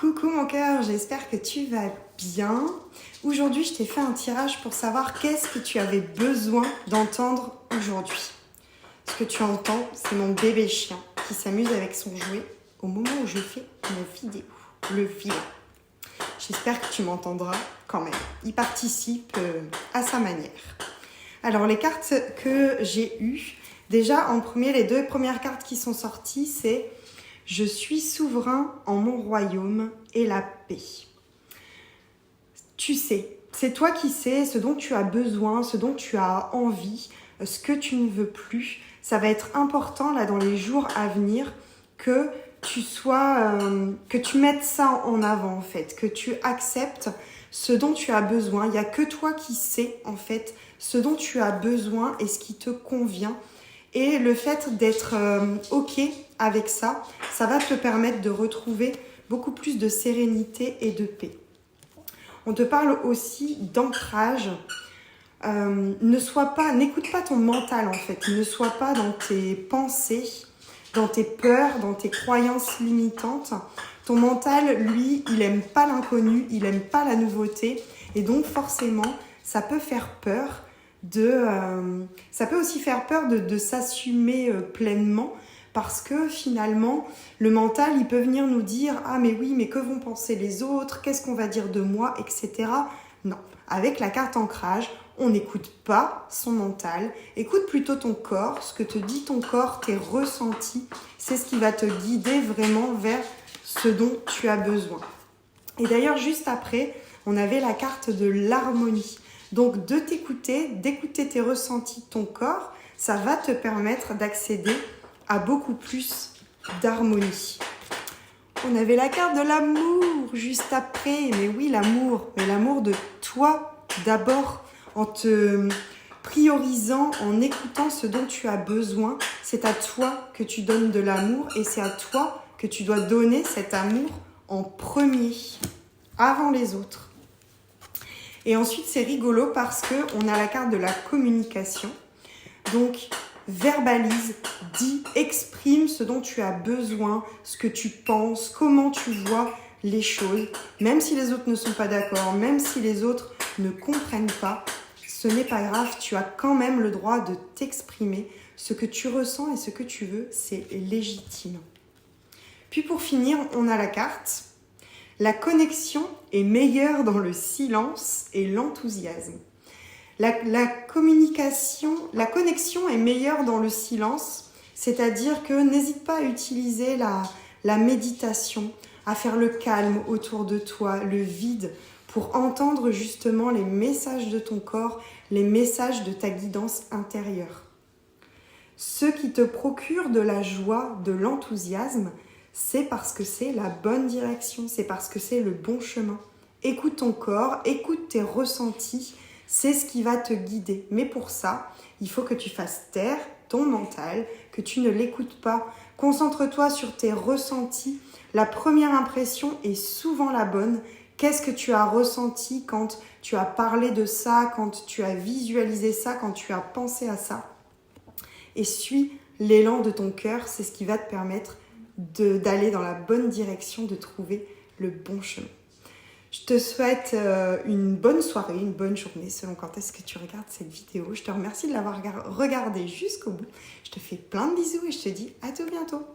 Coucou mon cœur, j'espère que tu vas bien. Aujourd'hui, je t'ai fait un tirage pour savoir qu'est-ce que tu avais besoin d'entendre aujourd'hui. Ce que tu entends, c'est mon bébé chien qui s'amuse avec son jouet au moment où je fais une vidéo, le vilain. J'espère que tu m'entendras quand même. Il participe à sa manière. Alors, les cartes que j'ai eues, déjà en premier, les deux premières cartes qui sont sorties, c'est « Je suis souverain en mon royaume et la paix ». Tu sais, c'est toi qui sais ce dont tu as besoin, ce dont tu as envie, ce que tu ne veux plus. Ça va être important là dans les jours à venir que tu mettes ça en avant en fait, que tu acceptes ce dont tu as besoin. Il n'y a que toi qui sais en fait ce dont tu as besoin et ce qui te convient. Et le fait d'être OK avec ça, ça va te permettre de retrouver beaucoup plus de sérénité et de paix. On te parle aussi d'ancrage. N'écoute pas ton mental en fait. Ne sois pas dans tes pensées, dans tes peurs, dans tes croyances limitantes. Ton mental, lui, il n'aime pas l'inconnu, il n'aime pas la nouveauté. Et donc forcément, ça peut faire peur. Ça peut aussi faire peur de s'assumer pleinement parce que finalement le mental il peut venir nous dire « Ah mais oui, mais que vont penser les autres? Qu'est-ce qu'on va dire de moi? » etc. Non, avec la carte ancrage, on n'écoute pas son mental, écoute plutôt ton corps, ce que te dit ton corps, tes ressentis, c'est ce qui va te guider vraiment vers ce dont tu as besoin. Et d'ailleurs juste après, on avait la carte de l'harmonie. Donc de t'écouter, d'écouter tes ressentis de ton corps, ça va te permettre d'accéder à beaucoup plus d'harmonie. On avait la carte de l'amour juste après. Mais oui, l'amour. Mais l'amour de toi d'abord, en te priorisant, en écoutant ce dont tu as besoin. C'est à toi que tu donnes de l'amour et c'est à toi que tu dois donner cet amour en premier, avant les autres. Et ensuite, c'est rigolo parce qu'on a la carte de la communication. Donc, verbalise, dis, exprime ce dont tu as besoin, ce que tu penses, comment tu vois les choses. Même si les autres ne sont pas d'accord, même si les autres ne comprennent pas, ce n'est pas grave, tu as quand même le droit de t'exprimer. Ce que tu ressens et ce que tu veux, c'est légitime. Puis pour finir, on a la carte. La connexion est meilleure dans le silence et l'enthousiasme. La connexion est meilleure dans le silence, c'est-à-dire que n'hésite pas à utiliser la méditation, à faire le calme autour de toi, le vide, pour entendre justement les messages de ton corps, les messages de ta guidance intérieure. Ce qui te procure de la joie, de l'enthousiasme, c'est parce que c'est la bonne direction, c'est parce que c'est le bon chemin. Écoute ton corps, écoute tes ressentis, c'est ce qui va te guider. Mais pour ça, il faut que tu fasses taire ton mental, que tu ne l'écoutes pas. Concentre-toi sur tes ressentis. La première impression est souvent la bonne. Qu'est-ce que tu as ressenti quand tu as parlé de ça, quand tu as visualisé ça, quand tu as pensé à ça? Et suis l'élan de ton cœur, c'est ce qui va te permettre d'aller dans la bonne direction, de trouver le bon chemin. Je te souhaite une bonne soirée, une bonne journée, selon quand est-ce que tu regardes cette vidéo. Je te remercie de l'avoir regardée jusqu'au bout. Je te fais plein de bisous et je te dis à tout bientôt.